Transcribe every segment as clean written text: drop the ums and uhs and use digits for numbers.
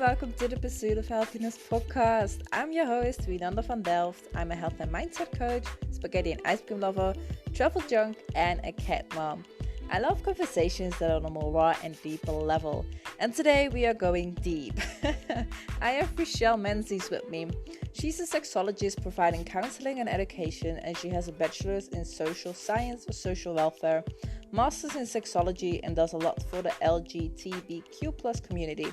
welcome to the Pursuit of Healthiness Podcast. I'm your host, Wienanda van Delft. I'm a health and mindset coach, spaghetti and ice cream lover, travel junk, and a cat mom. I love conversations that are on a more raw and deeper level. And today we are going deep. I have Richelle Menzies with me. She's a sexologist providing counseling and education, and she has a bachelor's in social science or social welfare, master's in sexology, and does a lot for the LGTBQ plus community.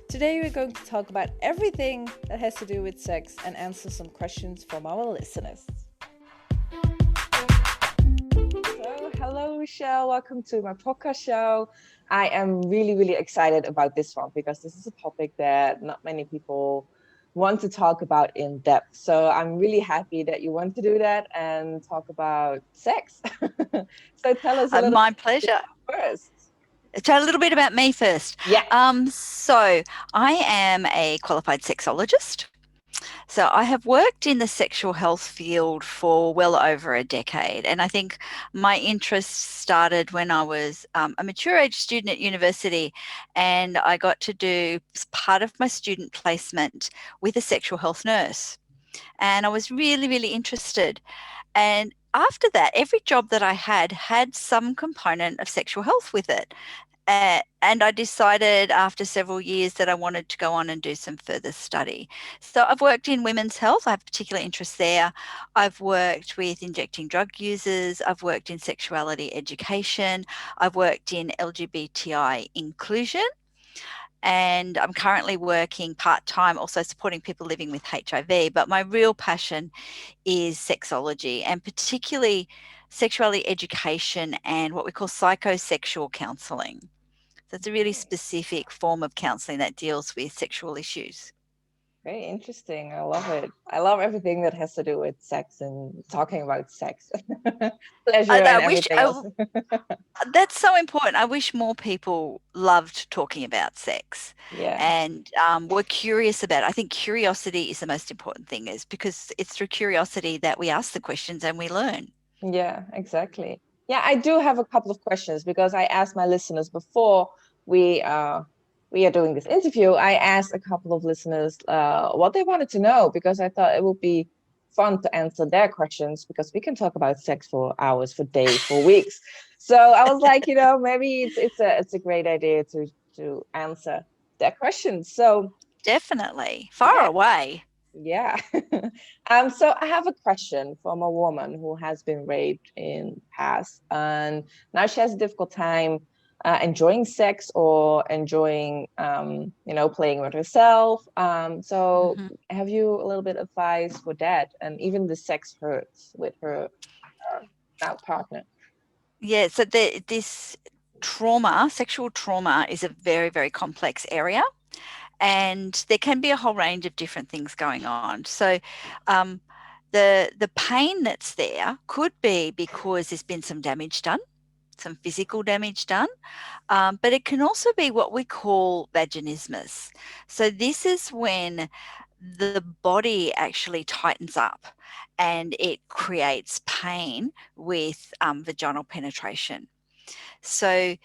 Today we're going to talk about everything that has to do with sex and answer some questions from our listeners. So, hello Richelle, welcome to my podcast show. I am really excited about this one because this is a topic that not many people want to talk about in depth. So I'm really happy that you want to do that and talk about sex. So tell us a little my pleasure. First. Tell a little bit about me first. Yeah. So I am a qualified sexologist. So I have worked in the sexual health field for well over a decade. And I think my interest started when I was a mature age student at university, and I got to do part of my student placement with a sexual health nurse. And I was really interested. And after that, every job that I had some component of sexual health with it. And I decided after several years that I wanted to go on and do some further study. So I've worked in women's health. I have particular interests there. I've worked with injecting drug users. I've worked in sexuality education. I've worked in LGBTI inclusion. And I'm currently working part-time, also supporting people living with HIV. But my real passion is sexology, and particularly sexuality education and what we call psychosexual counselling. So it's a really specific form of counselling that deals with sexual issues. Very interesting. I love it. I love everything that has to do with sex and talking about sex. Pleasure and everything else. That's so important. I wish more people loved talking about sex. Yeah. And were curious about it. I think curiosity is the most important thing, is because it's through curiosity that we ask the questions and we learn. Yeah, exactly. Yeah, I do have a couple of questions because I asked my listeners before we are doing this interview. I asked a couple of listeners what they wanted to know, because I thought it would be fun to answer their questions, because we can talk about sex for hours, for days, for weeks. So I was like, maybe it's a great idea to answer their questions. So definitely far away. Yeah. So I have a question from a woman who has been raped in the past, and now she has a difficult time enjoying sex or enjoying, playing with herself. So have you a little bit of advice for that? And even the sex hurts with her now partner. Yeah. So this trauma, sexual trauma, is a very complex area. And there can be a whole range of different things going on. So the pain that's there could be because there's been some damage done, some physical damage done, but it can also be what we call vaginismus. So this is when the body actually tightens up and it creates pain with vaginal penetration. So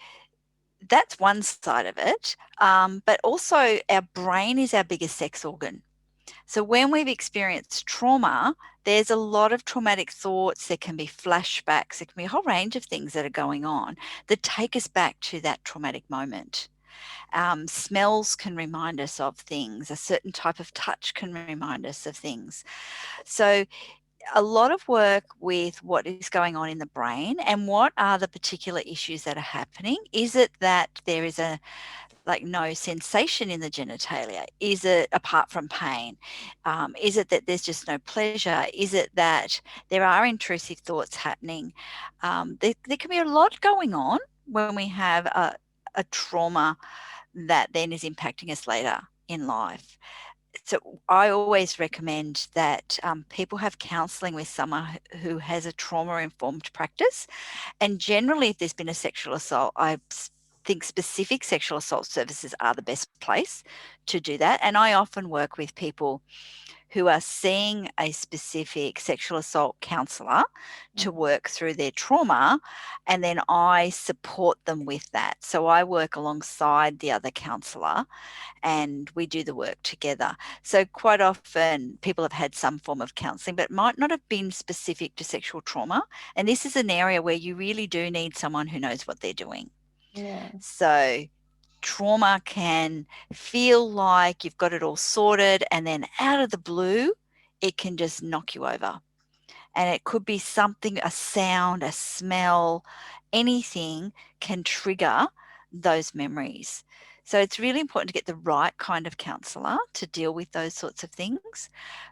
that's one side of it, but also our brain is our biggest sex organ. So when we've experienced trauma, there's a lot of traumatic thoughts. There can be flashbacks. There can be a whole range of things that are going on that take us back to that traumatic moment. Smells can remind us of things. A certain type of touch can remind us of things. So a lot of work with what is going on in the brain and what are the particular issues that are happening. Is it that there is no sensation in the genitalia? Is it apart from pain? Is it that there's just no pleasure? Is it that there are intrusive thoughts happening? There can be a lot going on when we have a trauma that then is impacting us later in life. So I always recommend that people have counselling with someone who has a trauma-informed practice. And generally, if there's been a sexual assault, I think specific sexual assault services are the best place to do that. And I often work with people who are seeing a specific sexual assault counsellor to work through their trauma, and then I support them with that. So I work alongside the other counsellor and we do the work together. So quite often people have had some form of counselling, but might not have been specific to sexual trauma. And this is an area where you really do need someone who knows what they're doing. Yeah. So trauma can feel like you've got it all sorted, and then out of the blue, it can just knock you over. And it could be something, a sound, a smell, anything can trigger those memories. So it's really important to get the right kind of counsellor to deal with those sorts of things.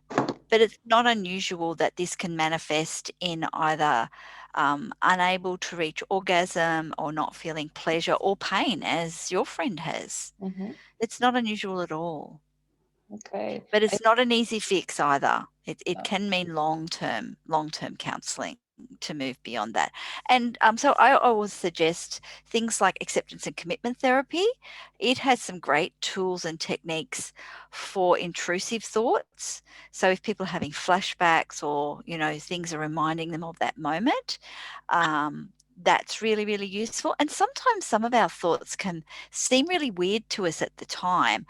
But it's not unusual that this can manifest in either unable to reach orgasm or not feeling pleasure or pain, as your friend has. Mm-hmm. It's not unusual at all. Okay. But it's not an easy fix either. It can mean long-term counselling to move beyond that. And so I always suggest things like acceptance and commitment therapy. It has some great tools and techniques for intrusive thoughts. So if people are having flashbacks or, things are reminding them of that moment, that's really, really useful. And sometimes some of our thoughts can seem really weird to us at the time.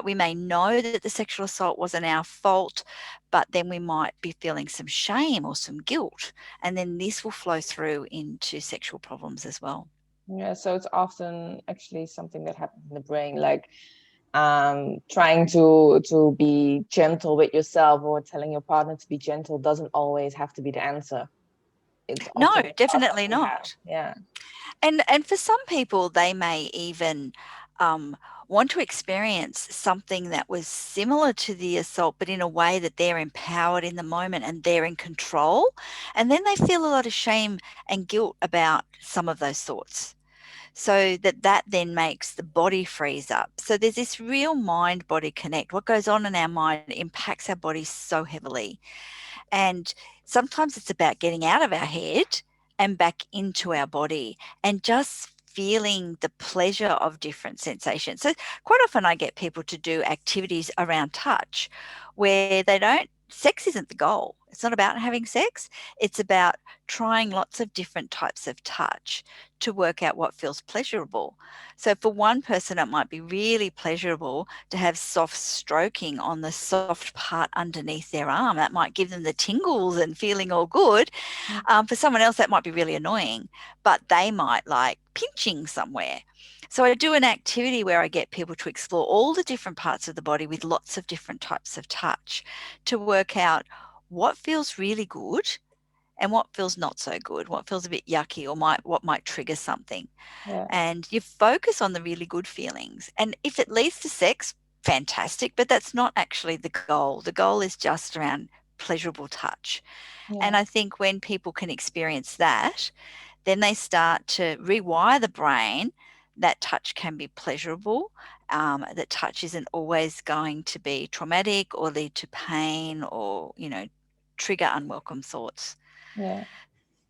We may know that the sexual assault wasn't our fault, but then we might be feeling some shame or some guilt. And then this will flow through into sexual problems as well. Yeah, so it's often actually something that happens in the brain, like trying to be gentle with yourself or telling your partner to be gentle doesn't always have to be the answer. It's No, often definitely not. Yeah. And for some people, they may even want to experience something that was similar to the assault, but in a way that they're empowered in the moment and they're in control. And then they feel a lot of shame and guilt about some of those thoughts. So that then makes the body freeze up. So there's this real mind-body connect. What goes on in our mind impacts our body so heavily. And sometimes it's about getting out of our head and back into our body and just feeling the pleasure of different sensations. So quite often I get people to do activities around touch where sex isn't the goal. It's not about having sex. It's about trying lots of different types of touch to work out what feels pleasurable. So for one person, it might be really pleasurable to have soft stroking on the soft part underneath their arm. That might give them the tingles and feeling all good. For someone else, that might be really annoying, but they might like pinching somewhere. So I do an activity where I get people to explore all the different parts of the body with lots of different types of touch to work out what feels really good and what feels not so good, what feels a bit yucky or what might trigger something. Yeah. And you focus on the really good feelings. And if it leads to sex, fantastic, but that's not actually the goal. The goal is just around pleasurable touch. Yeah. And I think when people can experience that, then they start to rewire the brain that touch can be pleasurable, that touch isn't always going to be traumatic or lead to pain or, trigger unwelcome thoughts. Yeah.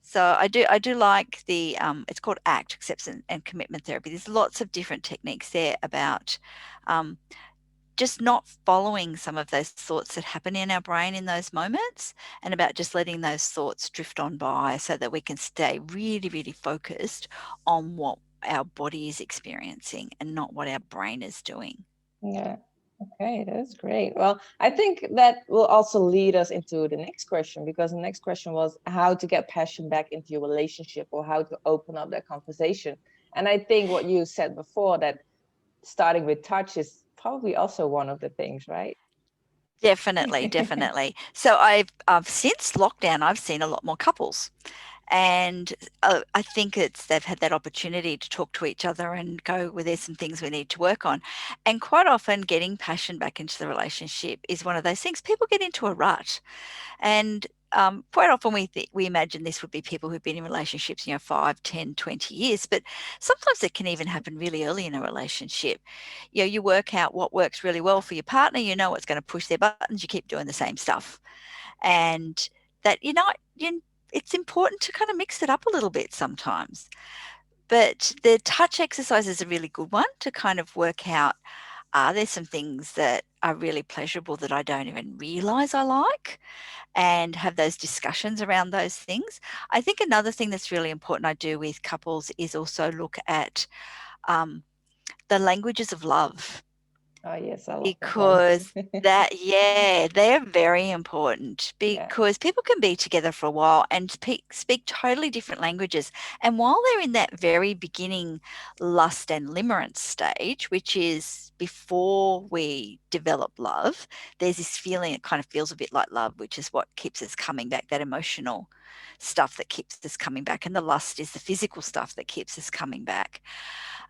So I do like the it's called ACT, acceptance and commitment therapy. There's lots of different techniques there about just not following some of those thoughts that happen in our brain in those moments, and about just letting those thoughts drift on by so that we can stay really, really focused on what our body is experiencing and not what our brain is doing. Yeah. Okay, that's great. Well, I think that will also lead us into the next question, because the next question was how to get passion back into your relationship or how to open up that conversation. And I think what you said before, that starting with touch is probably also one of the things, right? Definitely. So I've since lockdown, I've seen a lot more couples. And I think they've had that opportunity to talk to each other and go, well, there's some things we need to work on. And quite often getting passion back into the relationship is one of those things. People get into a rut. And quite often we imagine this would be people who've been in relationships, 5, 10, 20 years, but sometimes it can even happen really early in a relationship. You work out what works really well for your partner, what's going to push their buttons, you keep doing the same stuff. And that, it's important to kind of mix it up a little bit sometimes. But the touch exercise is a really good one to kind of work out, are there some things that are really pleasurable that I don't even realize I like, and have those discussions around those things. I think another thing that's really important I do with couples is also look at um, the languages of love, Oh yes, I love that one. because they're very important, Yeah, because people can be together for a while and speak totally different languages. And while they're in that very beginning lust and limerence stage, which is before we develop love, there's this feeling, it kind of feels a bit like love, which is what keeps us coming back, that emotional stuff that keeps us coming back. And the lust is the physical stuff that keeps us coming back.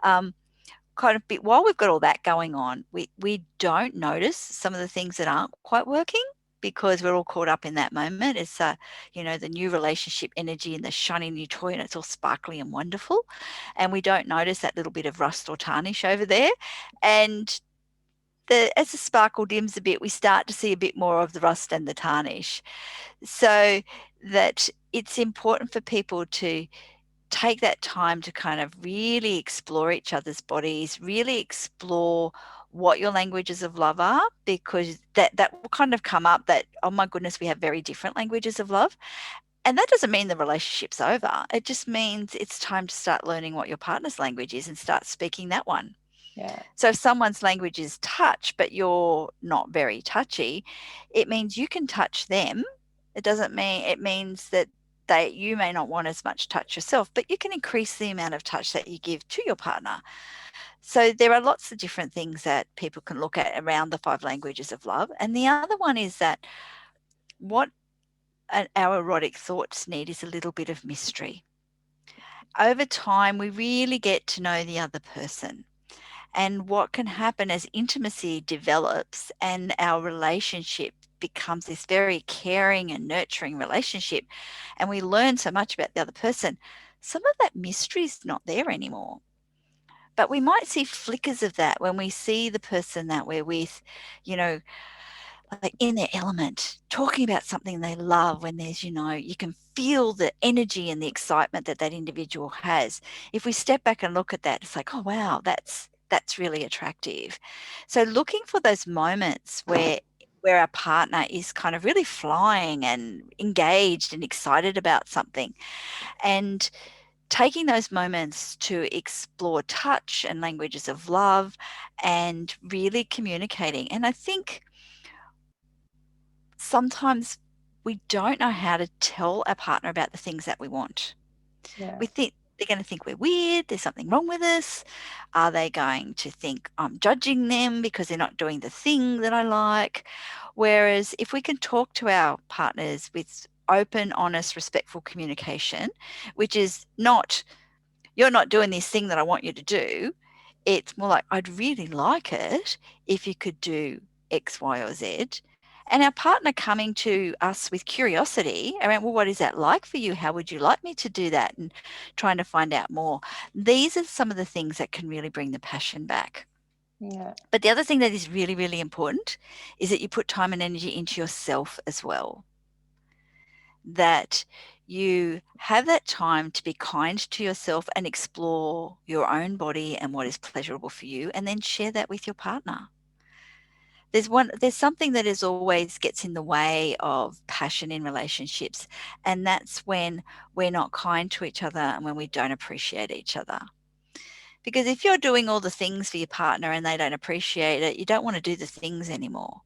Um, Kind of bit while we've got all that going on, we don't notice some of the things that aren't quite working, because we're all caught up in that moment. It's the new relationship energy and the shiny new toy, and it's all sparkly and wonderful, and we don't notice that little bit of rust or tarnish over there. And as the sparkle dims a bit, we start to see a bit more of the rust and the tarnish. So that it's important for people to take that time to kind of really explore each other's bodies, really explore what your languages of love are, because that will kind of come up that, oh my goodness, we have very different languages of love. And that doesn't mean the relationship's over. It just means it's time to start learning what your partner's language is and start speaking that one. yeah, So if someone's language is touch, but you're not very touchy, it means you can touch them. It means that you may not want as much touch yourself, but you can increase the amount of touch that you give to your partner. So there are lots of different things that people can look at around the 5 languages of love. And the other one is that what our erotic thoughts need is a little bit of mystery. Over time, we really get to know the other person. And what can happen as intimacy develops and our relationship becomes this very caring and nurturing relationship, and we learn so much about the other person, some of that mystery is not there anymore. But we might see flickers of that when we see the person that we're with, you know, like in their element, talking about something they love, when you can feel the energy and the excitement that that individual has. If we step back and look at that, it's like, oh, wow, that's really attractive. So looking for those moments where our partner is kind of really flying and engaged and excited about something, and taking those moments to explore touch and languages of love and really communicating. And I think sometimes we don't know how to tell our partner about the things that we want. yeah, We think they're going to think we're weird, there's something wrong with us. Are they going to think I'm judging them because they're not doing the thing that I like? Whereas if we can talk to our partners with open, honest, respectful communication, which is not, you're not doing this thing that I want you to do. It's more like, I'd really like it if you could do X, Y, or Z. And our partner coming to us with curiosity around, well, what is that like for you? How would you like me to do that? And trying to find out more. These are some of the things that can really bring the passion back. yeah, But the other thing that is really, really important is that you put time and energy into yourself as well. That you have that time to be kind to yourself and explore your own body and what is pleasurable for you, and then share that with your partner. There's something that is always gets in the way of passion in relationships, and that's when we're not kind to each other and when we don't appreciate each other. Because if you're doing all the things for your partner and they don't appreciate it, you don't want to do the things anymore.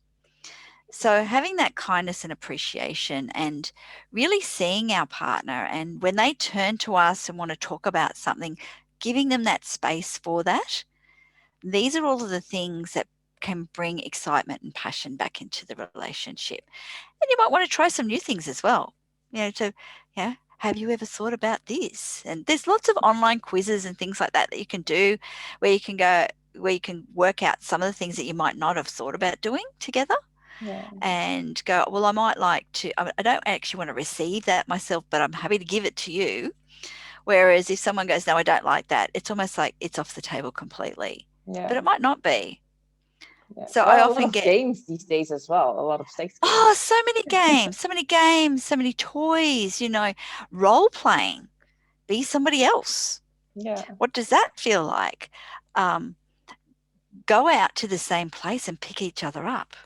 So having that kindness and appreciation and really seeing our partner, and when they turn to us and want to talk about something, giving them that space for that. These are all of the things that can bring excitement and passion back into the relationship. And you might want to try some new things as well. Have you ever thought about this? And there's lots of online quizzes and things like that you can do, where you can work out some of the things that you might not have thought about doing together, yeah, and go, well, I might like to, I don't actually want to receive that myself, but I'm happy to give it to you. Whereas if someone goes, no, I don't like that, it's almost like it's off the table completely. But yeah, it might not be. yeah. So I Well, a lot often of get, games these days as well. A lot of sex oh, games. so many games, so many games, so many toys, role playing. Be somebody else. Yeah. What does that feel like? Um, go out to the same place and pick each other up.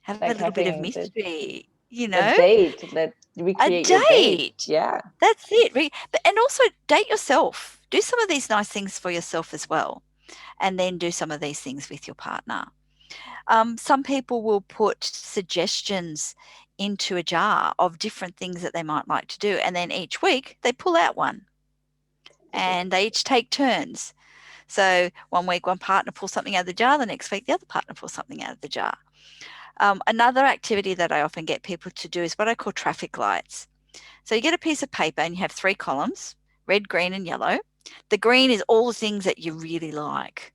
Have a Like little bit of having mystery, the date, let a recreate your date. date. Yeah. That's it. But, and also date yourself. Do some of these nice things for yourself as well. And then do some of these things with your partner. Some people will put suggestions into a jar of different things that they might like to do. And then each week they pull out one and they each take turns. So one week one partner pulls something out of the jar, the next week the other partner pulls something out of the jar. Another activity that I often get people to do is what I call traffic lights. So you get a piece of paper and you have 3 columns, red, green and yellow. The green is all the things that you really like.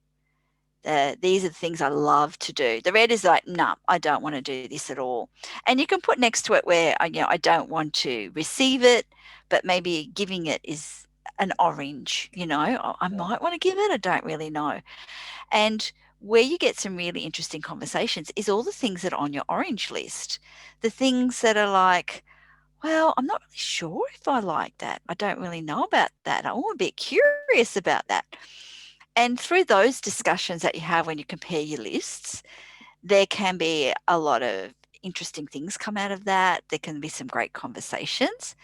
These are the things I love to do. The red is like, no, I don't want to do this at all. And you can put next to it where, I don't want to receive it, but maybe giving it is an orange, I Yeah. might want to give it, I don't really know. And where you get some really interesting conversations is all the things that are on your orange list. The things that are like, well, I'm not really sure if I like that. I don't really know about that. I'm a bit curious about that. And through those discussions that you have when you compare your lists, there can be a lot of interesting things come out of that. There can be some great conversations.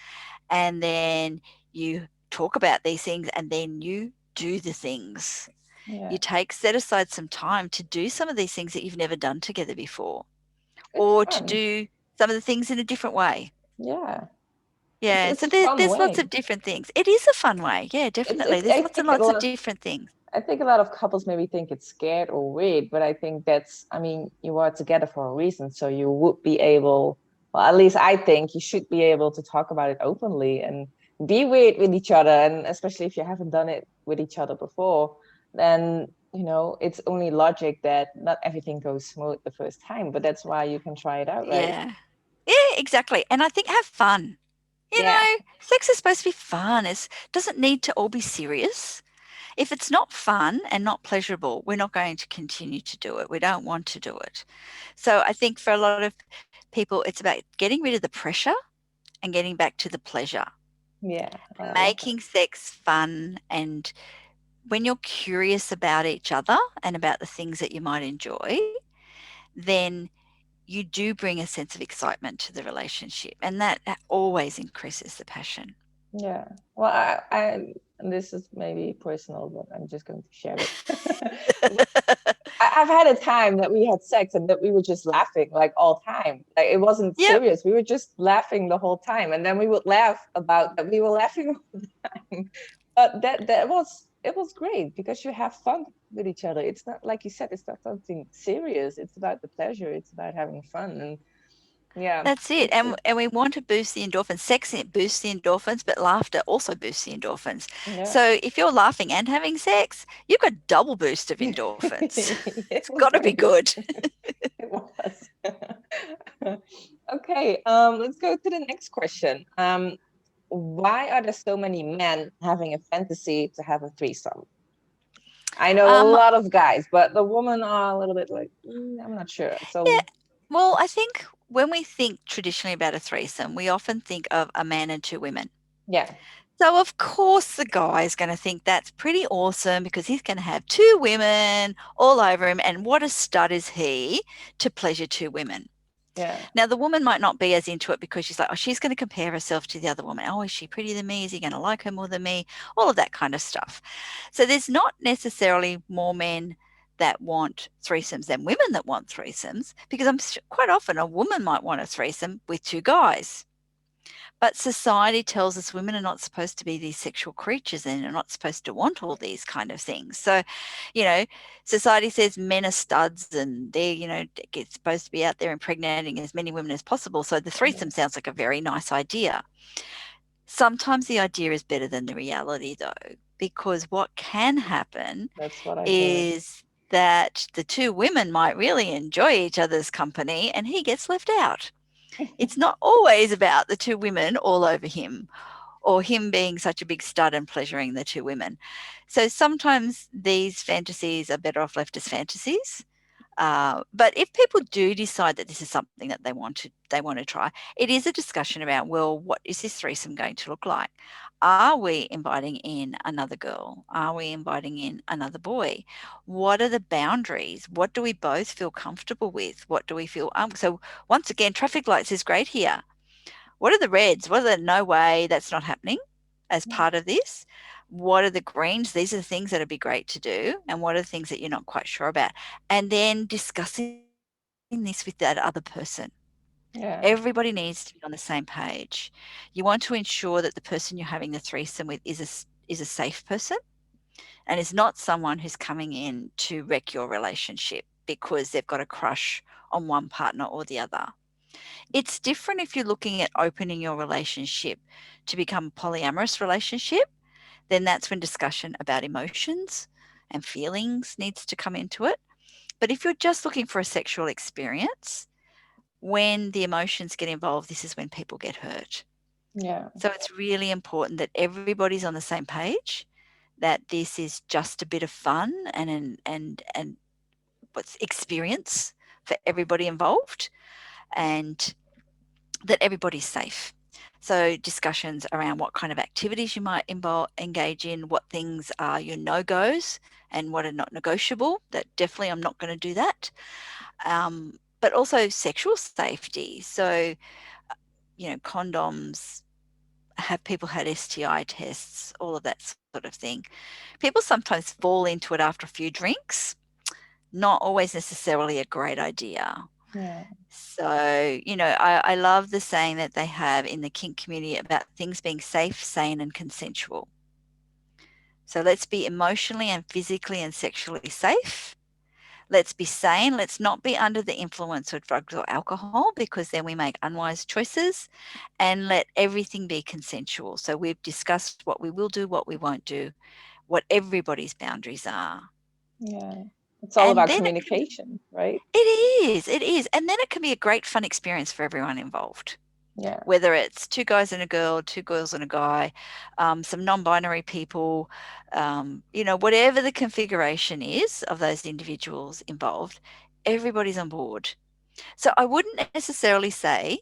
And then you talk about these things and then you do the things. Yeah. You set aside some time to do some of these things that you've never done together before, It's or to fun. do some of the things in a different way. Yeah. Yeah, It's so a fun there's lots of way. different things. It is a fun way. Yeah, definitely. It's There's lots and lots of different things. I think a lot of couples maybe think it's scared or weird, but I think I mean, you are together for a reason. So you would be able, well, at least I think you should be able to talk about it openly and be weird with each other. And especially if you haven't done it with each other before, then, it's only logic that not everything goes smooth the first time, but that's why you can try it out, right? Yeah. Yeah, exactly. And I think have fun. Yeah. Sex is supposed to be fun. It doesn't need to all be serious. If it's not fun and not pleasurable, we're not going to continue to do it. We don't want to do it. So I think for a lot of people, it's about getting rid of the pressure and getting back to the pleasure, Yeah. I love that. making sex fun. And when you're curious about each other and about the things that you might enjoy, then you do bring a sense of excitement to the relationship. And that always increases the passion. Yeah. Well, and this is maybe personal, but I'm just going to share it. I've had a time that we had sex and that we were just laughing like all time. Like it wasn't Yep, serious. We were just laughing the whole time, and then we would laugh about that we were laughing all the time. But it was great because you have fun with each other. It's not like you said. It's not something serious. It's about the pleasure. It's about having fun, and yeah, that's it. And we want to boost the endorphins. Sex boosts the endorphins, but laughter also boosts the endorphins. yeah. So if you're laughing and having sex, you've got double boost of endorphins. It It's was got to be great. good. It was. Okay, let's go to the next question. Why are there so many men having a fantasy to have a threesome? I know a Um, lot of guys, but the women are a little bit like, I'm not sure. yeah, So, well, I think when we think traditionally about a threesome, we often think of a man and 2 women. yeah, So of course the guy is going to think that's pretty awesome because he's going to have 2 women all over him, and what a stud is he to pleasure 2 women. yeah, Now the woman might not be as into it because she's like, oh, she's going to compare herself to the other woman. Oh, is she prettier than me? Is he going to like her more than me? All of that kind of stuff. So there's not necessarily more men that want threesomes than women that want threesomes, because quite often a woman might want a threesome with 2 guys. But society tells us women are not supposed to be these sexual creatures and are not supposed to want all these kind of things. So, you know, society says men are studs and they're, supposed to be out there impregnating as many women as possible. So the yeah, threesome sounds like a very nice idea. Sometimes the idea is better than the reality, though, because what can happen that's what I've heard. is that the 2 women might really enjoy each other's company and he gets left out. It's not always about the 2 women all over him or him being such a big stud and pleasuring the 2 women. So sometimes these fantasies are better off left as fantasies. But if people do decide that this is something that they want to try, it is a discussion about, well, what is this threesome going to look like? Are we inviting in another girl? Are we inviting in another boy? What are the boundaries? What do we both feel comfortable with? What do we feel? So once again, traffic lights is great here. What are the reds? What are the no way, that's not happening as part of this? What are the greens? These are the things that would be great to do. And what are the things that you're not quite sure about? And then discussing this with that other person. Yeah. Everybody needs to be on the same page. You want to ensure that the person you're having the threesome with is a safe person and is not someone who's coming in to wreck your relationship because they've got a crush on one partner or the other. It's different if you're looking at opening your relationship to become a polyamorous relationship, then that's when discussion about emotions and feelings needs to come into it. But if you're just looking for a sexual experience, when the emotions get involved, this is when people get hurt. Yeah. So it's really important that everybody's on the same page, that this is just a bit of fun and what's experience for everybody involved, and that everybody's safe. So discussions around what kind of activities you might engage in, what things are your no-goes and what are not negotiable. That definitely I'm not going to do that. But also sexual safety. So, condoms, have people had STI tests, all of that sort of thing. People sometimes fall into it after a few drinks, not always necessarily a great idea. Yeah. So, I love the saying that they have in the kink community about things being safe, sane, and consensual. So let's be emotionally and physically and sexually safe. Let's be sane. Let's not be under the influence of drugs or alcohol, because then we make unwise choices. And let everything be consensual. So we've discussed what we will do, what we won't do, what everybody's boundaries are. Yeah. It's all And about then communication, right? it is. And then it can be a great fun experience for everyone involved. Yeah. Whether it's two guys and a girl, two girls and a guy, some non-binary people, whatever the configuration is of those individuals involved, everybody's on board. So I wouldn't necessarily say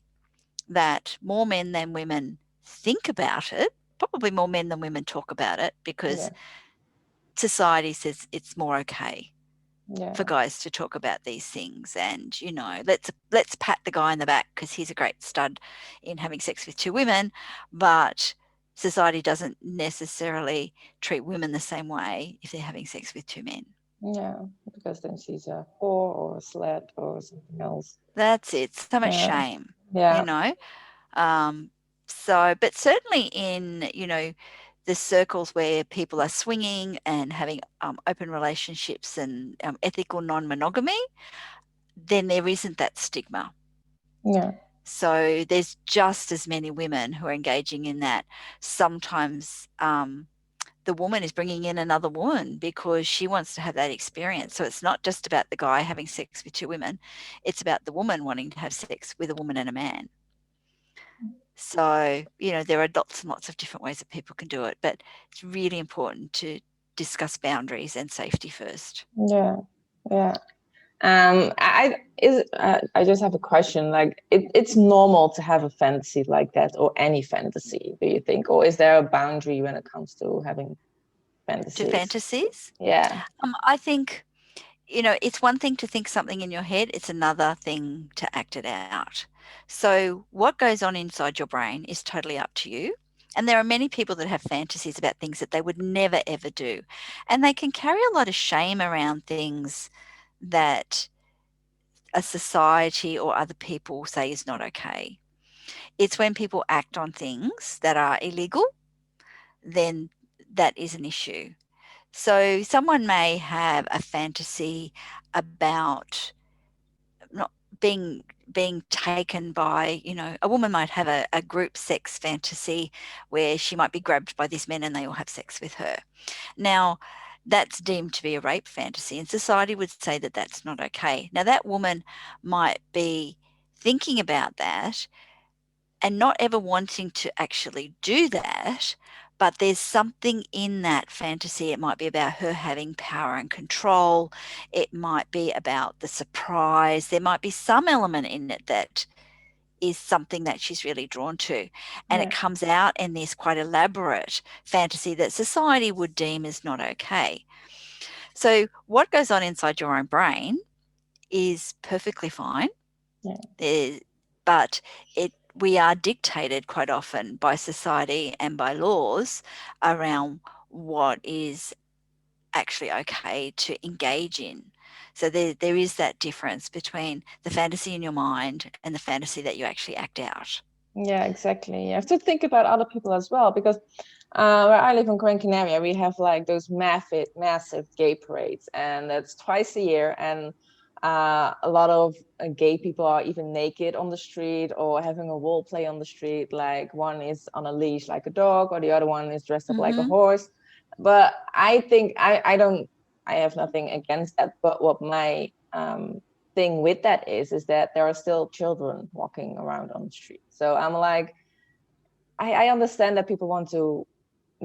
that more men than women think about it, probably more men than women talk about it, because Yeah. society says it's more okay for Yeah. guys to talk about these things. And let's pat the guy in the back because he's a great stud in having sex with two women, but society doesn't necessarily treat women the same way if they're having sex with two men. Yeah. Because then she's a whore or a slut or something else. That's it. So much Yeah. shame, you Yeah. know. um, but certainly in the circles where people are swinging and having open relationships and ethical non-monogamy, then there isn't that stigma. Yeah. So there's just as many women who are engaging in that. Sometimes the woman is bringing in another woman because she wants to have that experience. So it's not just about the guy having sex with two women. It's about the woman wanting to have sex with a woman and a man. So, there are lots and lots of different ways that people can do it, but it's really important to discuss boundaries and safety first. Yeah. Yeah. I just have a question. Like, it's normal to have a fantasy like that, or any fantasy, do you think? Or is there a boundary when it comes to having To fantasies? fantasies, Yeah. I think, it's one thing to think something in your head, it's another thing to act it out. So what goes on inside your brain is totally up to you. And there are many people that have fantasies about things that they would never, ever do. And they can carry a lot of shame around things that a society or other people say is not okay. It's when people act on things that are illegal, then that is an issue. So someone may have a fantasy about not being taken by, a woman might have a group sex fantasy where she might be grabbed by these men and they all have sex with her. Now, that's deemed to be a rape fantasy, and society would say that that's not okay. Now, that woman might be thinking about that and not ever wanting to actually do that, but there's something in that fantasy. It might be about her having power and control. It might be about the surprise. There might be some element in it that is something that she's really drawn to. And it Yeah. comes out in this quite elaborate fantasy that society would deem as not okay. So what goes on inside your own brain is perfectly fine. Yeah. But we are dictated quite often by society and by laws around what is actually okay to engage in. So there is that difference between the fantasy in your mind and the fantasy that you actually act out. Yeah, exactly. You have to think about other people as well, because where I live in Gran Canaria, we have like those massive gay parades, and that's twice a year. And a lot of gay people are even naked on the street or having a role play on the street. Like one is on a leash like a dog, or the other one is dressed up like a Mm-hmm. horse. But I think I have nothing against that. But what my thing with that is that there are still children walking around on the street. So I'm like, I understand that people want to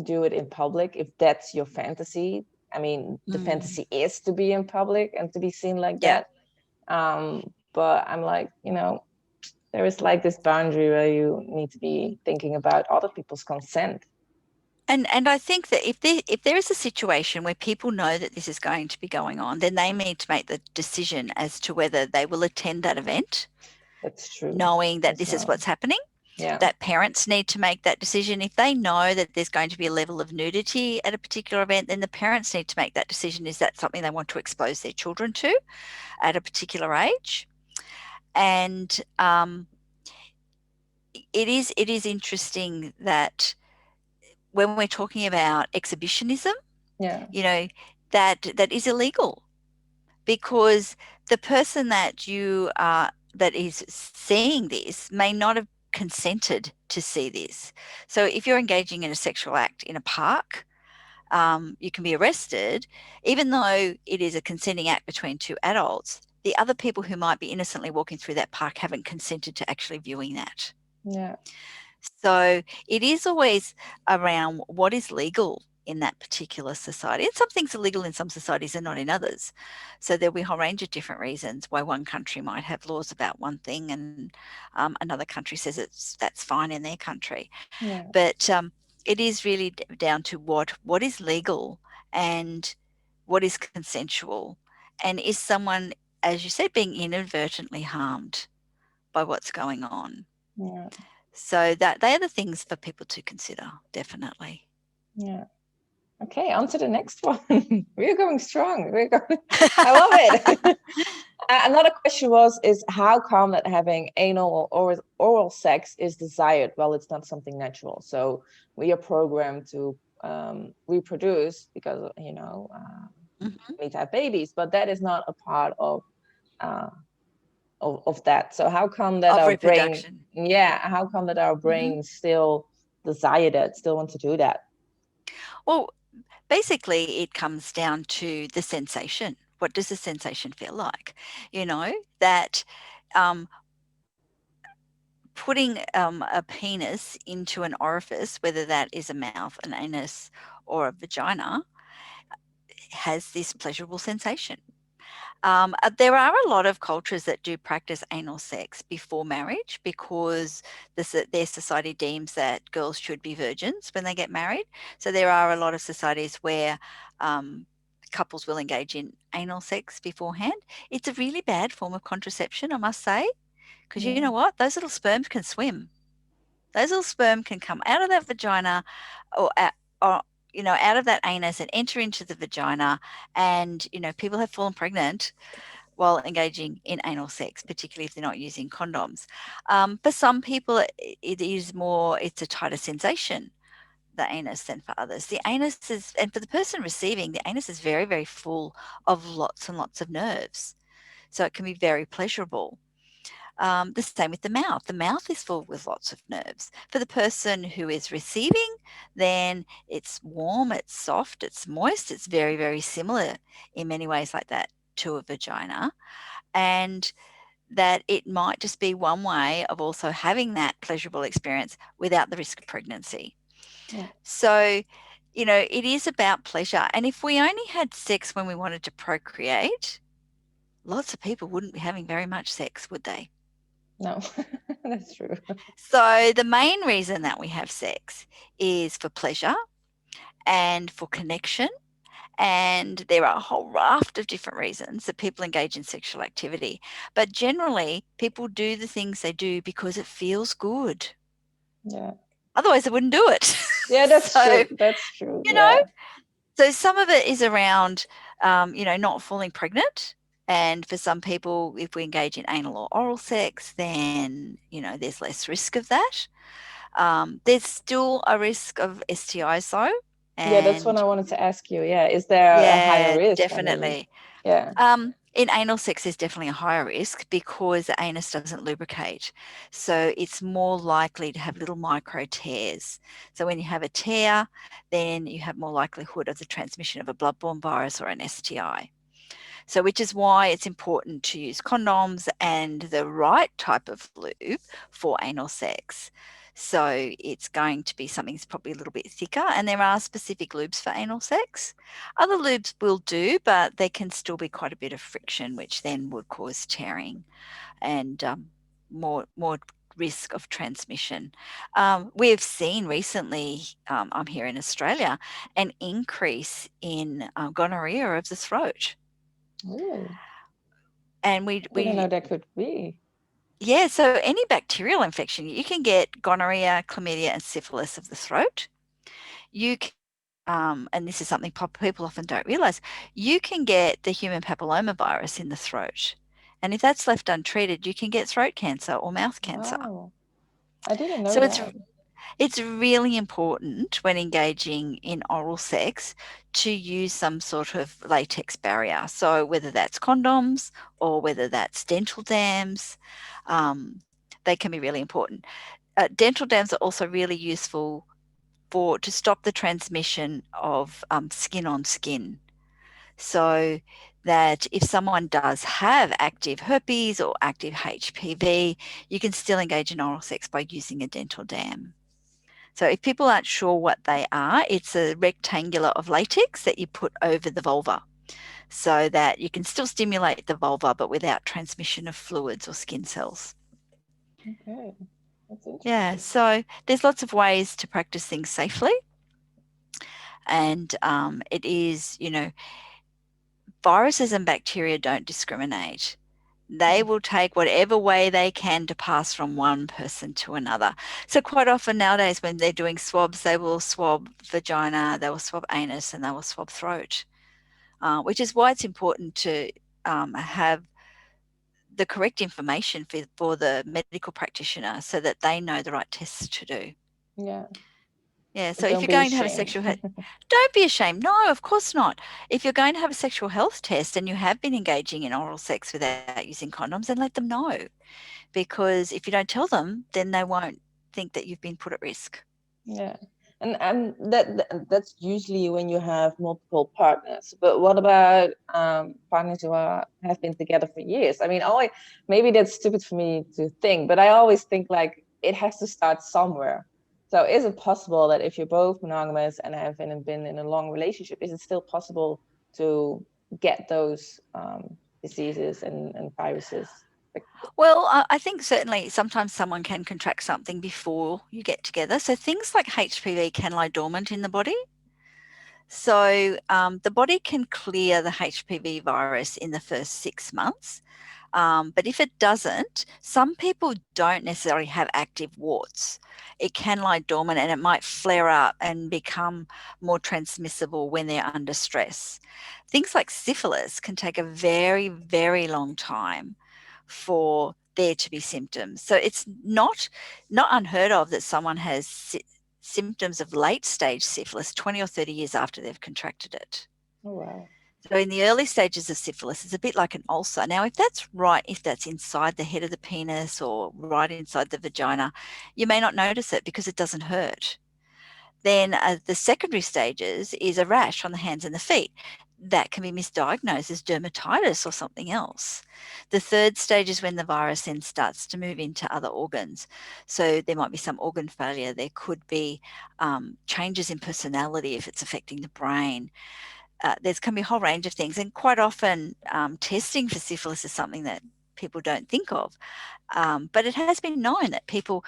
do it in public if that's your fantasy. I mean, the Mm. fantasy is to be in public and to be seen like Yeah. that. But I'm like, there is like this boundary where you need to be thinking about other people's consent. And I think that if there is a situation where people know that this is going to be going on, then they need to make the decision as to whether they will attend that event, That's true knowing that as this is well. what's happening. Yeah. That parents need to make that decision. If they know that there's going to be a level of nudity at a particular event, then the parents need to make that decision. Is that something they want to expose their children to at a particular age? And it is interesting that when we're talking about exhibitionism, Yeah. that is illegal, because the person that you are that is seeing this may not have consented to see this. So if you're engaging in a sexual act in a park, you can be arrested, even though it is a consenting act between two adults. The other people who might be innocently walking through that park haven't consented to actually viewing that. Yeah. So it is always around what is legal in that particular society. And some things are legal in some societies and not in others. So there'll be a whole range of different reasons why one country might have laws about one thing and another country says that's fine in their country. Yeah. But it is really down to what is legal and what is consensual, and is someone, as you said, being inadvertently harmed by what's going on. Yeah. So that they are the things for people to consider, definitely. Yeah. Okay, on to the next one. We're going strong. I love it. Another question is how come that having anal or oral sex is desired? Well, it's not something natural. So we are programmed to reproduce because Mm-hmm. we need to have babies, but that is not a part uh, of that. So how come that Of our brain, reproduction. how come that our Mm-hmm. brain still desire that, still want to do that? Well, basically, it comes down to the sensation. What does the sensation feel like? That um, putting a penis into an orifice, whether that is a mouth, an anus, or a vagina, has this pleasurable sensation. There are a lot of cultures that do practice anal sex before marriage because their society deems that girls should be virgins when they get married. So there are a lot of societies where couples will engage in anal sex beforehand. It's a really bad form of contraception, I must say, because you Yeah. know what? Those little sperms can swim. Those little sperm can come out of that vagina or out of that anus and enter into the vagina. And, people have fallen pregnant while engaging in anal sex, particularly if they're not using condoms. For some people, it's a tighter sensation, the anus, than for others. The anus is, and for the person receiving, the anus is very, very full of lots and lots of nerves. So it can be very pleasurable. The same with the mouth. The mouth is full with lots of nerves. For the person who is receiving, then it's warm, it's soft, it's moist. It's very, very similar in many ways like that to a vagina. And that it might just be one way of also having that pleasurable experience without the risk of pregnancy. Yeah. So, it is about pleasure. And if we only had sex when we wanted to procreate, lots of people wouldn't be having very much sex, would they? No, that's true. So the main reason that we have sex is for pleasure and for connection. And there are a whole raft of different reasons that people engage in sexual activity. But generally, people do the things they do because it feels good. Yeah. Otherwise, they wouldn't do it. Yeah, that's So, true. That's true. you know, Yeah. so some of it is around, not falling pregnant. And for some people, if we engage in anal or oral sex, then, there's less risk of that. There's still a risk of STIs though. Yeah, that's what And I wanted to ask you. Yeah. Is there a higher yeah, risk? I mean, definitely. yeah. In anal sex, there's definitely a higher risk because the anus doesn't lubricate. So it's more likely to have little micro tears. So when you have a tear, then you have more likelihood of the transmission of a bloodborne virus or an STI. So, which is why it's important to use condoms and the right type of lube for anal sex. So, it's going to be something that's probably a little bit thicker, and there are specific lubes for anal sex. Other lubes will do, but there can still be quite a bit of friction, which then would cause tearing and more risk of transmission. We've seen recently, I'm here in Australia, an increase in gonorrhea of the throat. Really? And Didn't know we that could be. yeah, so any bacterial infection, you can get gonorrhea, chlamydia, and syphilis of the throat. You can, and this is something people often don't realize, you can get the human papilloma virus in the throat. And if that's left untreated, you can get throat cancer or mouth cancer. Wow. I didn't know So that. it's really important when engaging in oral sex to use some sort of latex barrier. So whether that's condoms or whether that's dental dams, they can be really important. Dental dams are also really useful to stop the transmission of skin on skin. So that if someone does have active herpes or active HPV, you can still engage in oral sex by using a dental dam. So if people aren't sure what they are, it's a rectangular of latex that you put over the vulva so that you can still stimulate the vulva but without transmission of fluids or skin cells. Okay. That's Yeah, interesting. so there's lots of ways to practice things safely. And it is, viruses and bacteria don't discriminate. They Yeah. will take whatever way they can to pass from one person to another. So quite often nowadays when they're doing swabs, they will swab vagina, they will swab anus, and they will swab throat, which is why it's important to have the correct information for the medical practitioner so that they know the right tests to do. Yeah. Yeah, so if Don't you're be going to have a ashamed. sexual don't be ashamed. No, of course not. If you're going to have a sexual health test and you have been engaging in oral sex without using condoms, then let them know. Because if you don't tell them, then they won't think that you've been put at risk. Yeah. And that's usually when you have multiple partners. But what about partners who have been together for years? I mean, always, maybe that's stupid for me to think, but I always think like it has to start somewhere. So is it possible that if you're both monogamous and have been in a long relationship, is it still possible to get those diseases and viruses? Like, Well, I think certainly sometimes someone can contract something before you get together. So things like HPV can lie dormant in the body. So the body can clear the HPV virus in the first 6 months. But if it doesn't, some people don't necessarily have active warts. It can lie dormant and it might flare up and become more transmissible when they're under stress. Things like syphilis can take a very, very long time for there to be symptoms. So it's not unheard of that someone has symptoms of late stage syphilis 20 or 30 years after they've contracted it. oh wow. So in the early stages of syphilis, it's a bit like an ulcer. Now, if that's right, if that's inside the head of the penis or right inside the vagina, you may not notice it because it doesn't hurt. Then the secondary stages is a rash on the hands and the feet. That can be misdiagnosed as dermatitis or something else. The third stage is when the virus then starts to move into other organs. So there might be some organ failure. There could be changes in personality if it's affecting the brain. There's can be a whole range of things. And quite often testing for syphilis is something that people don't think of. But it has been known that people,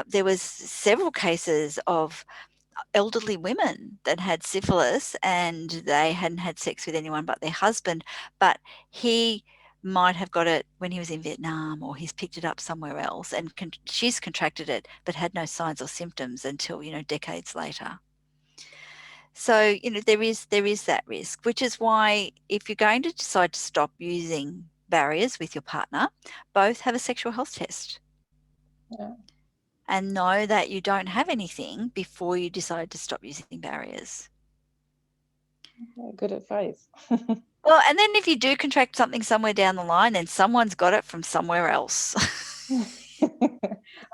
there was several cases of elderly women that had syphilis and they hadn't had sex with anyone but their husband, but he might have got it when he was in Vietnam, or he's picked it up somewhere else, and she's contracted it but had no signs or symptoms until, decades later. So, there is that risk, which is why if you're going to decide to stop using barriers with your partner, both have a sexual health test. Yeah. And know that you don't have anything before you decide to stop using barriers. Good advice. Well, and then if you do contract something somewhere down the line, then someone's got it from somewhere else.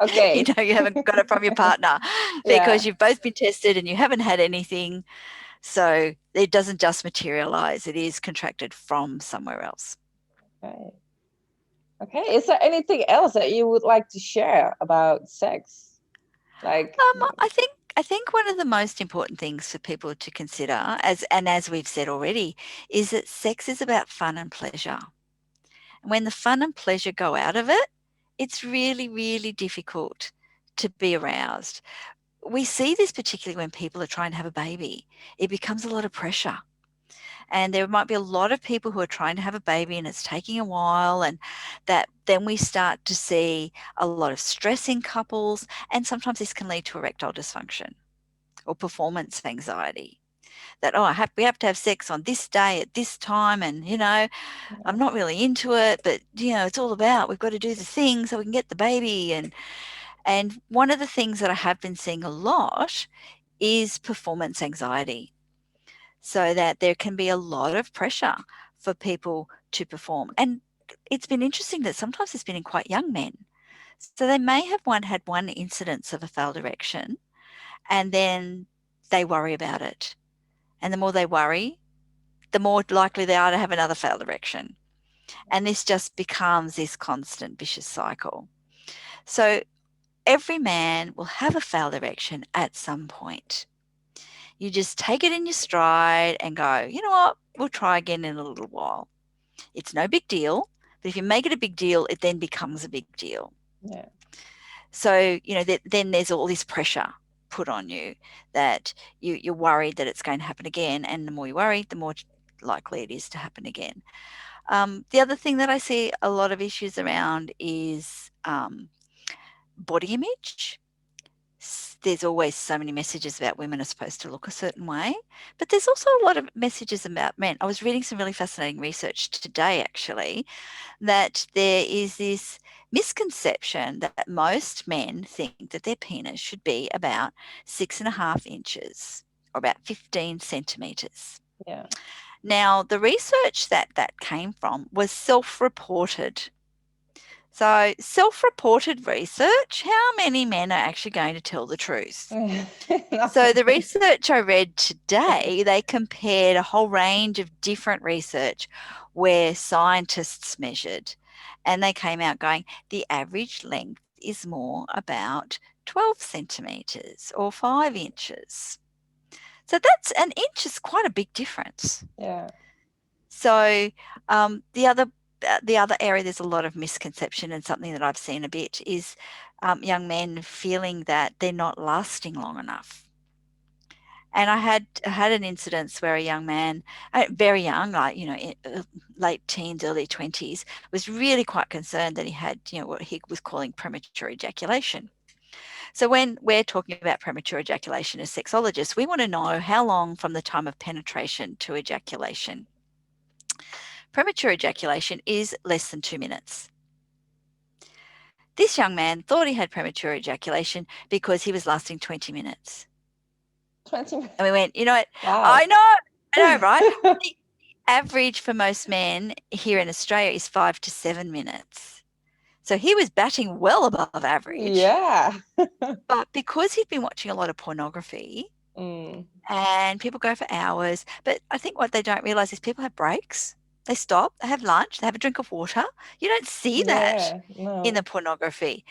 Okay. You haven't got it from your partner because you've both been tested and you haven't had anything. So it doesn't just materialize. It is contracted from somewhere else. Okay. Is there anything else that you would like to share about sex? Like, I think one of the most important things for people to consider, as we've said already, is that sex is about fun and pleasure. And when the fun and pleasure go out of it, it's really, really difficult to be aroused. We see this particularly when people are trying to have a baby. It becomes a lot of pressure. And there might be a lot of people who are trying to have a baby and it's taking a while, and that then we start to see a lot of stress in couples, and sometimes this can lead to erectile dysfunction or performance anxiety. That, we have to have sex on this day at this time, and, I'm not really into it, but, it's all about we've got to do the thing so we can get the baby. And one of the things that I have been seeing a lot is performance anxiety. So that there can be a lot of pressure for people to perform. And it's been interesting that sometimes it's been in quite young men. So they may have had one incidence of a failed erection, and then they worry about it. And the more they worry, the more likely they are to have another failed erection. And this just becomes this constant vicious cycle. So every man will have a failed erection at some point. You just take it in your stride and go, you know what, we'll try again in a little while. It's no big deal, but if you make it a big deal, it then becomes a big deal. Yeah. So, then there's all this pressure put on you that you're worried that it's going to happen again. And the more you worry, the more likely it is to happen again. The other thing that I see a lot of issues around is body image. There's always so many messages about women are supposed to look a certain way, but there's also a lot of messages about men. I was reading some really fascinating research today, actually, that there is this misconception that most men think that their penis should be about 6.5 inches or about 15 centimeters. Yeah. Now, the research that came from was self-reported. So self-reported research, how many men are actually going to tell the truth? So the research I read today, they compared a whole range of different research where scientists measured, and they came out going, the average length is more about 12 centimetres or 5 inches. So that's an inch is quite a big difference. Yeah. So the other area there's a lot of misconception, and something that I've seen a bit is young men feeling that they're not lasting long enough. And I had an incidence where a young man, very young, like, late teens, early 20s, was really quite concerned that he had, what he was calling premature ejaculation. So when we're talking about premature ejaculation as sexologists, we want to know how long from the time of penetration to ejaculation. Premature ejaculation is less than 2 minutes. This young man thought he had premature ejaculation because he was lasting 20 minutes. 20 minutes. And we went, what? Wow. I know, right? The average for most men here in Australia is 5 to 7 minutes. So he was batting well above average. Yeah. But because he'd been watching a lot of pornography, Mm. and people go for hours. But I think what they don't realize is people have breaks. They stop, they have lunch, they have a drink of water. You don't see that Yeah, in the no. pornography.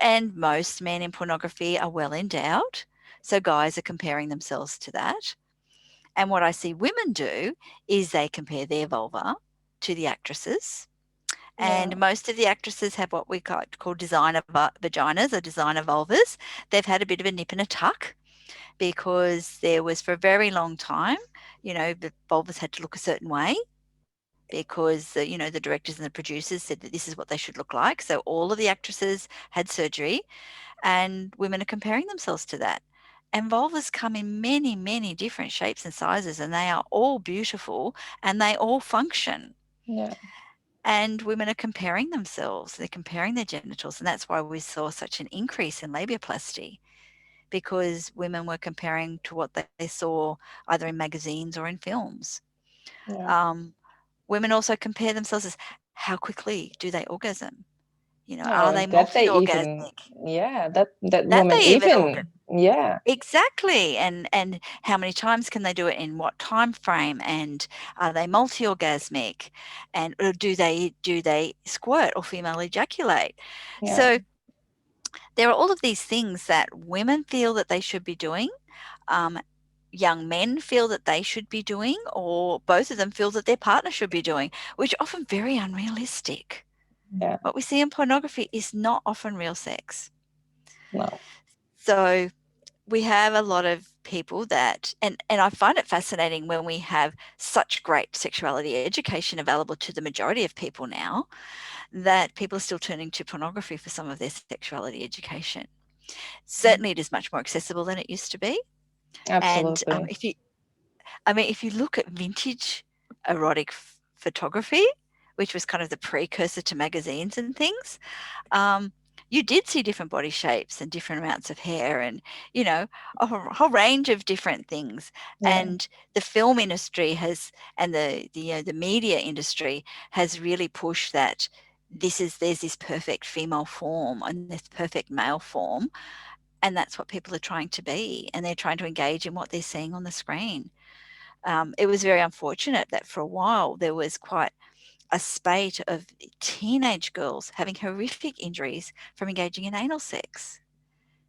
And most men in pornography are well endowed. So guys are comparing themselves to that. And what I see women do is they compare their vulva to the actresses. Yeah, And most of the actresses have what we call designer vaginas or designer vulvas. They've had a bit of a nip and a tuck because there was for a very long time, the vulvas had to look a certain way because the directors and the producers said that this is what they should look like. So all of the actresses had surgery, and women are comparing themselves to that. And vulvas come in many, many different shapes and sizes, and they are all beautiful and they all function. yeah, And women are comparing themselves, they're comparing their genitals, and that's why we saw such an increase in labiaplasty, because women were comparing to what they saw either in magazines or in films. yeah. Um, Women also compare themselves as how quickly do they orgasm? Are No, they that they even, multi-orgasmic? yeah, that That woman they even orgasm. even, yeah, Exactly. And how many times can they do it in what time frame? And are they multi-orgasmic? And or do they squirt or female ejaculate? yeah, So there are all of these things that women feel that they should be doing. Um, Young men feel that they should be doing, or both of them feel that their partner should be doing, which are often very unrealistic. yeah, What we see in pornography is not often real sex. no, So we have a lot of people that, and I find it fascinating when we have such great sexuality education available to the majority of people now, that people are still turning to pornography for some of their sexuality education. Certainly it is much more accessible than it used to be. And absolutely. if you look at vintage erotic photography, which was kind of the precursor to magazines and things, um, you did see different body shapes and different amounts of hair, and a whole range of different things. Yeah, And the film industry has, and the media industry has really pushed that there's this perfect female form and this perfect male form, and that's what people are trying to be, and they're trying to engage in what they're seeing on the screen. It was very unfortunate that for a while there was quite a spate of teenage girls having horrific injuries from engaging in anal sex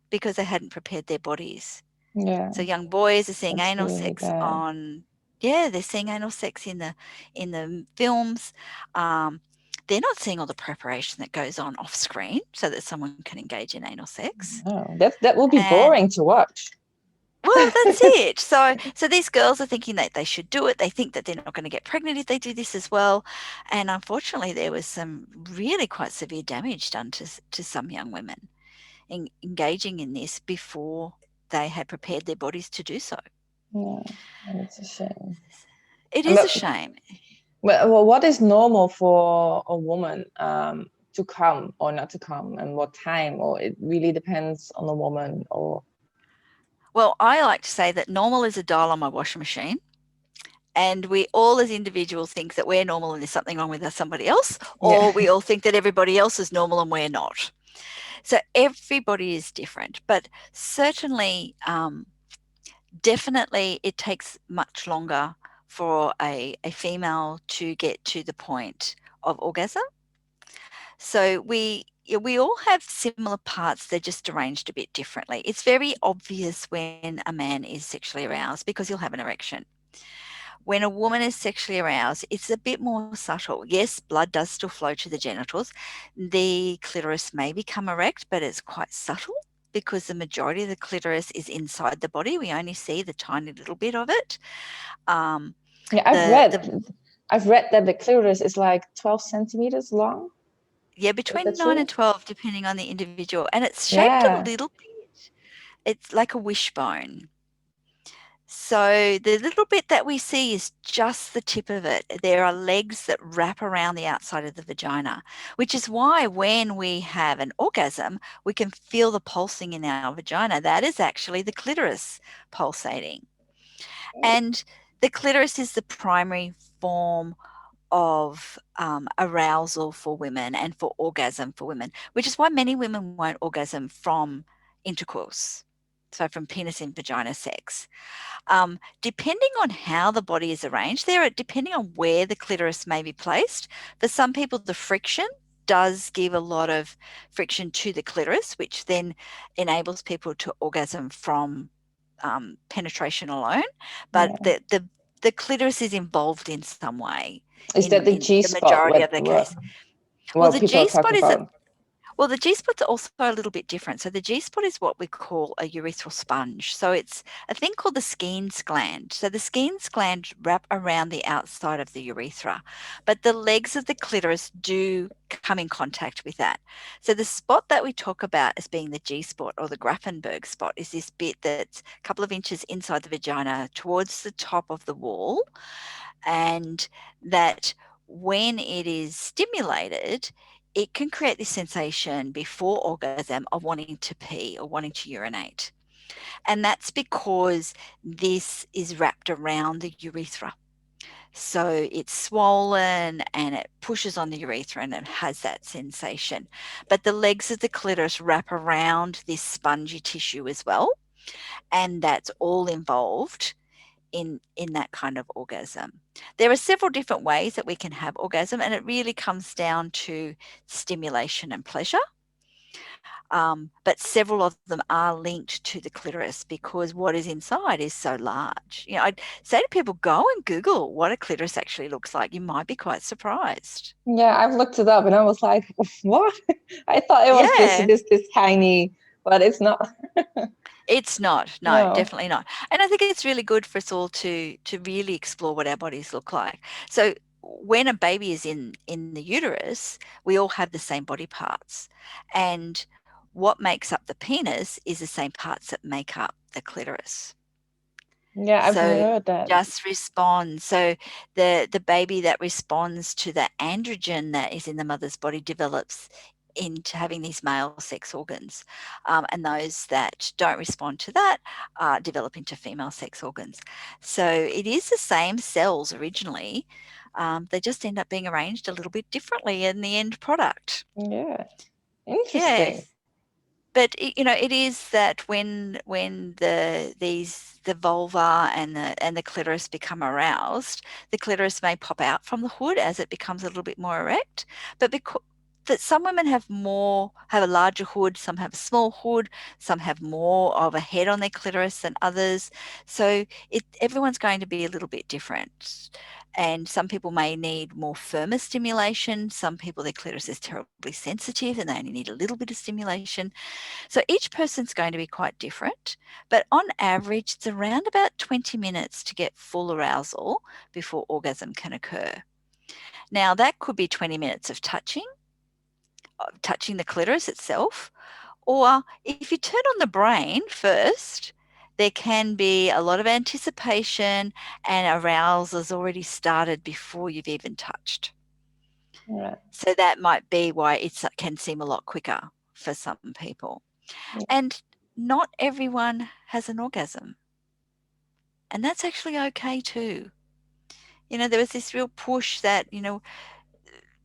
because they hadn't prepared their bodies. yeah, So young boys are seeing that's anal really sex bad. they're seeing anal sex in the films. They're not seeing all the preparation that goes on off screen so that someone can engage in anal sex. No, that will be And boring to watch. well, that's it. So these girls are thinking that they should do it. They think that they're not going to get pregnant if they do this as well. And unfortunately, there was some really quite severe damage done to some young women engaging in this before they had prepared their bodies to do so. Yeah, it's a shame. It is a But shame. well, what is normal for a woman to come or not to come, and what time, or it really depends on the woman, or Well, I like to say that normal is a dial on my washing machine. And we all as individuals think that we're normal and there's something wrong with somebody else, yeah, or we all think that everybody else is normal and we're not. So everybody is different, but certainly, definitely, it takes much longer for a female to get to the point of orgasm. So we all have similar parts, they're just arranged a bit differently. It's very obvious when a man is sexually aroused because he'll have an erection. When a woman is sexually aroused, it's a bit more subtle. Yes, blood does still flow to the genitals. The clitoris may become erect, but it's quite subtle because the majority of the clitoris is inside the body. We only see the tiny little bit of it. Um, yeah. the I've read that the clitoris is like 12 centimeters long. Yeah, Is between that 9 and true? 12, depending on the individual, and it's shaped a Yeah, little bit. It's like a wishbone. So the little bit that we see is just the tip of it. There are legs that wrap around the outside of the vagina, which is why when we have an orgasm, we can feel the pulsing in our vagina. That is actually the clitoris pulsating. And the clitoris is the primary form of arousal for women and for orgasm for women, which is why many women won't orgasm from intercourse. So from penis and vagina sex. Depending on how the body is arranged, depending on where the clitoris may be placed, for some people the friction does give a lot of friction to the clitoris, which then enables people to orgasm from penetration alone. But Yeah. the clitoris is involved in some way Is that the in G the spot? majority of the case. Well, What people are talking about? Well, the G-spot's also a little bit different. So the G-spot is what we call a urethral sponge. So it's a thing called the Skene's gland. So the Skene's gland wrap around the outside of the urethra, but the legs of the clitoris do come in contact with that. So the spot that we talk about as being the G-spot or the Grappenberg spot is this bit that's a couple of inches inside the vagina towards the top of the wall, and that when it is stimulated, it can create this sensation before orgasm of wanting to pee or wanting to urinate. And that's because this is wrapped around the urethra. So it's swollen and it pushes on the urethra and it has that sensation. But the legs of the clitoris wrap around this spongy tissue as well. And that's all involved in that kind of orgasm. There are several different ways that we can have orgasm, and it really comes down to stimulation and pleasure. But several of them are linked to the clitoris because what is inside is so large. I'd say to people, go and Google what a clitoris actually looks like. You might be quite surprised. Yeah, I've looked it up and I was like, what? I thought it was this tiny, but it's not. It's not. No, definitely not. And I think it's really good for us all to really explore what our bodies look like. So when a baby is in the uterus, we all have the same body parts. And what makes up the penis is the same parts that make up the clitoris. Yeah, I've heard that. Just responds. So the baby that responds to the androgen that is in the mother's body develops into having these male sex organs, and those that don't respond to that develop into female sex organs. So it is the same cells originally. They just end up being arranged a little bit differently in the end product. Yeah, interesting. Yes. But it is that when the vulva and the clitoris become aroused, the clitoris may pop out from the hood as it becomes a little bit more erect. But that some women have a larger hood, some have a small hood, some have more of a head on their clitoris than others. So everyone's going to be a little bit different. And some people may need more firmer stimulation. Some people, their clitoris is terribly sensitive and they only need a little bit of stimulation. So each person's going to be quite different. But on average, it's around about 20 minutes to get full arousal before orgasm can occur. Now, that could be 20 minutes of touching the clitoris itself, or if you turn on the brain first, there can be a lot of anticipation and arousal has already started before you've even touched. Right. So that might be why it can seem a lot quicker for some people. Yeah. And not everyone has an orgasm. And that's actually okay too. There was this real push that,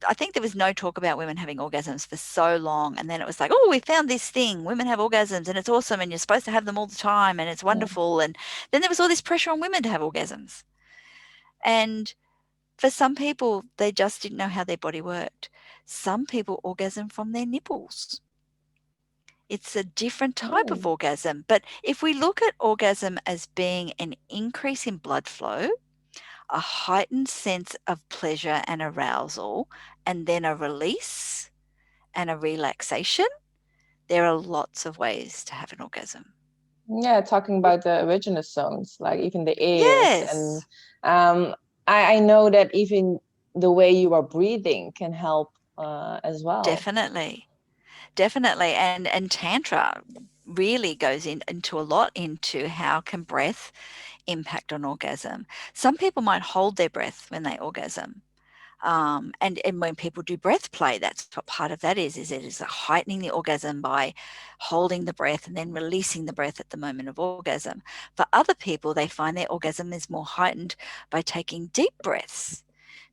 I think there was no talk about women having orgasms for so long. And then it was like, oh, we found this thing. Women have orgasms and it's awesome and you're supposed to have them all the time and it's wonderful. Yeah. And then there was all this pressure on women to have orgasms. And for some people, they just didn't know how their body worked. Some people orgasm from their nipples. It's a different type of orgasm. But if we look at orgasm as being an increase in blood flow, a heightened sense of pleasure and arousal, and then a release and a relaxation, there are lots of ways to have an orgasm. Yeah, talking about the erogenous zones, like even the ears. Yes. And I know that even the way you are breathing can help as well. Definitely. And Tantra really goes into a lot into how can breath impact on orgasm. Some people might hold their breath when they orgasm. And when people do breath play, that's what part of that is it is heightening the orgasm by holding the breath and then releasing the breath at the moment of orgasm. For other people, they find their orgasm is more heightened by taking deep breaths.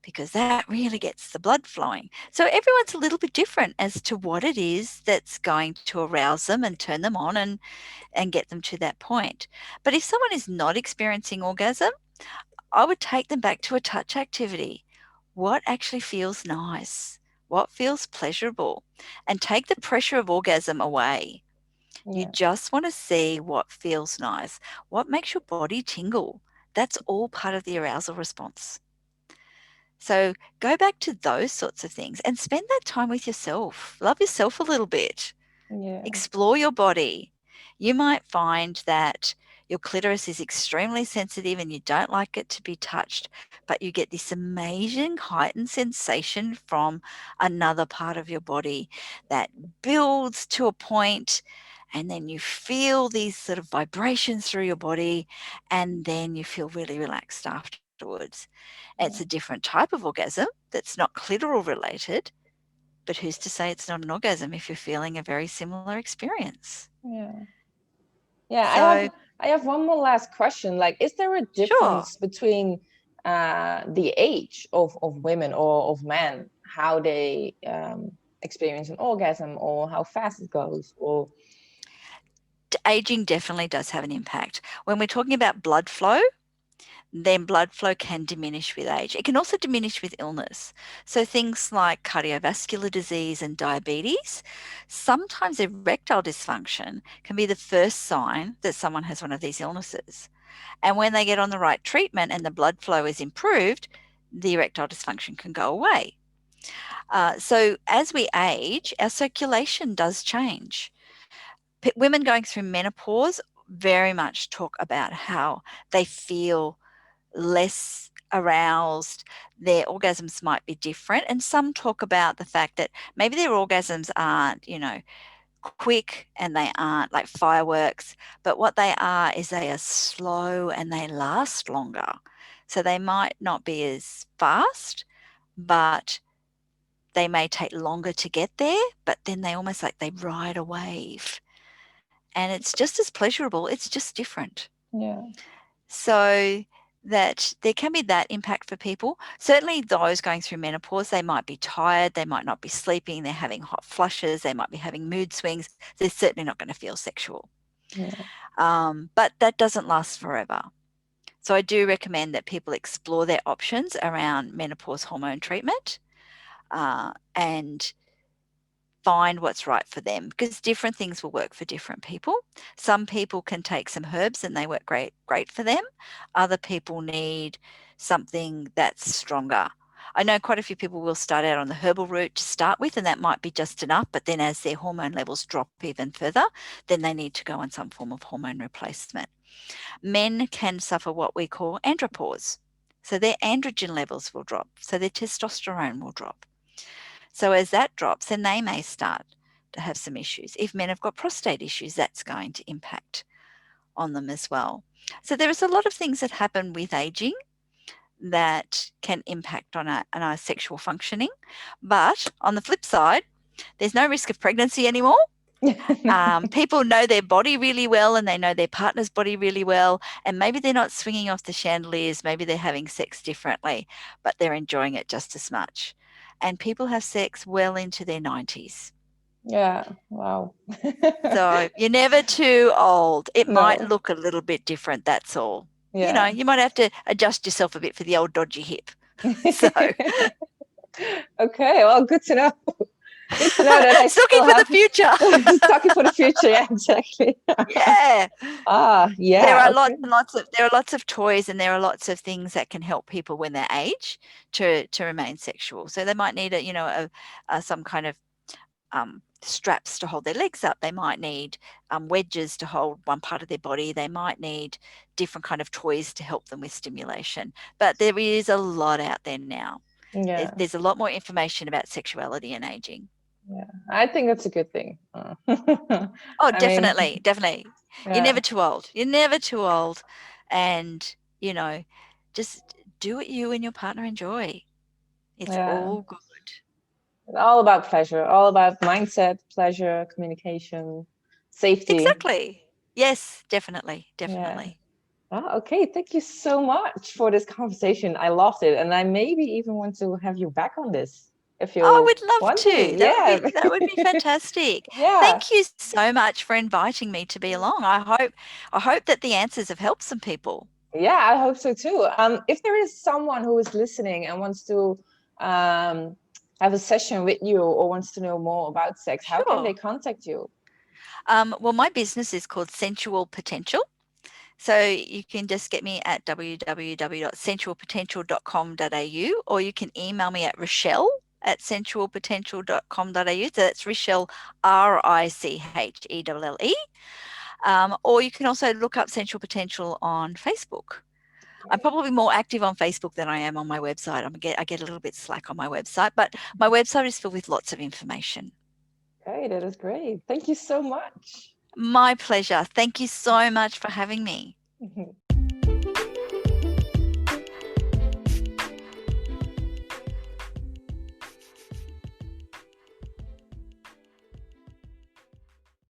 because that really gets the blood flowing. So everyone's a little bit different as to what it is that's going to arouse them and turn them on and get them to that point. But if someone is not experiencing orgasm, I would take them back to a touch activity. What actually feels nice? What feels pleasurable? And take the pressure of orgasm away. You Yeah. just want to see what feels nice, what makes your body tingle. That's all part of the arousal response. So go back to those sorts of things and spend that time with yourself. Love yourself a little bit. Yeah. Explore your body. You might find that your clitoris is extremely sensitive and you don't like it to be touched, but you get this amazing heightened sensation from another part of your body that builds to a point, and then you feel these sort of vibrations through your body, and then you feel really relaxed afterwards. It's a Yeah. different type of orgasm that's not clitoral related, but who's to say it's not an orgasm if you're feeling a very similar experience? Yeah. Yeah, So, I have one more last question. Like, is there a sure. difference between the age of women or of men, how they experience an orgasm or how fast it goes? Or Aging definitely does have an impact. When we're talking about blood flow, then blood flow can diminish with age. It can also diminish with illness. So things like cardiovascular disease and diabetes, sometimes erectile dysfunction can be the first sign that someone has one of these illnesses. And when they get on the right treatment and the blood flow is improved, the erectile dysfunction can go away. So as we age, our circulation does change. Women going through menopause very much talk about how they feel less aroused, their orgasms might be different. And some talk about the fact that maybe their orgasms aren't, quick and they aren't like fireworks, but what they are is they are slow and they last longer. So they might not be as fast, but they may take longer to get there, but then they almost like they ride a wave. And it's just as pleasurable, it's just different. yeah, So that there can be that impact for people. Certainly those going through menopause, they might be tired, they might not be sleeping, they're having hot flushes, they might be having mood swings. They're certainly not going to feel sexual. yeah, But that doesn't last forever. So I do recommend that people explore their options around menopause hormone treatment, and find what's right for them, because different things will work for different people. Some people can take some herbs and they work great for them. Other people need something that's stronger. I know quite a few people will start out on the herbal route to start with, and that might be just enough, but then as their hormone levels drop even further, then they need to go on some form of hormone replacement. Men can suffer what we call andropause. So their androgen levels will drop, so their testosterone will drop. So as that drops, then they may start to have some issues. If men have got prostate issues, that's going to impact on them as well. So there is a lot of things that happen with aging that can impact on our sexual functioning. But on the flip side, there's no risk of pregnancy anymore. People know their body really well and they know their partner's body really well. And maybe they're not swinging off the chandeliers, maybe they're having sex differently, but they're enjoying it just as much. And people have sex well into their 90s. yeah. Wow. So you're never too old. It might No. look a little bit different, that's all. Yeah. You might have to adjust yourself a bit for the old dodgy hip. So Okay, well, good to know. Good to know that I stocking still for the have future. stocking for the future. Yeah, exactly. Yeah. There Yeah. are lots Okay. and lots of there are lots of toys and there are lots of things that can help people when they age to remain sexual. So they might need some kind of straps to hold their legs up. They might need wedges to hold one part of their body. They might need different kind of toys to help them with stimulation. But there is a lot out there now. Yeah. There's a lot more information about sexuality and aging. Yeah. I think that's a good thing. Oh, I mean, definitely, definitely. You're yeah. never too old. You're never too old. And, you know, just do what you and your partner enjoy. It's Yeah. all good. All about pleasure, all about mindset, pleasure, communication, safety. Exactly. Yes, definitely, Yeah. definitely. Oh, okay. Thank you so much for this conversation. I loved it. And I maybe even want to have you back on this if Oh, you we'd love want to. to. Yeah. That would be fantastic. Yeah. Thank you so much for inviting me to be along. I hope that the answers have helped some people. Yeah, I hope so too. If there is someone who is listening and wants to um, have a session with you or wants to know more about sex, how can they Sure. contact you? Well, my business is called Sensual Potential. So you can just get me at www.sensualpotential.com.au, or you can email me at Richelle@sensualpotential.com.au. So that's Richelle, Richelle. Or you can also look up Sensual Potential on Facebook. I'm probably more active on Facebook than I am on my website. I get a little bit slack on my website, but my website is filled with lots of information. Okay, that is great. Thank you so much. My pleasure. Thank you so much for having me.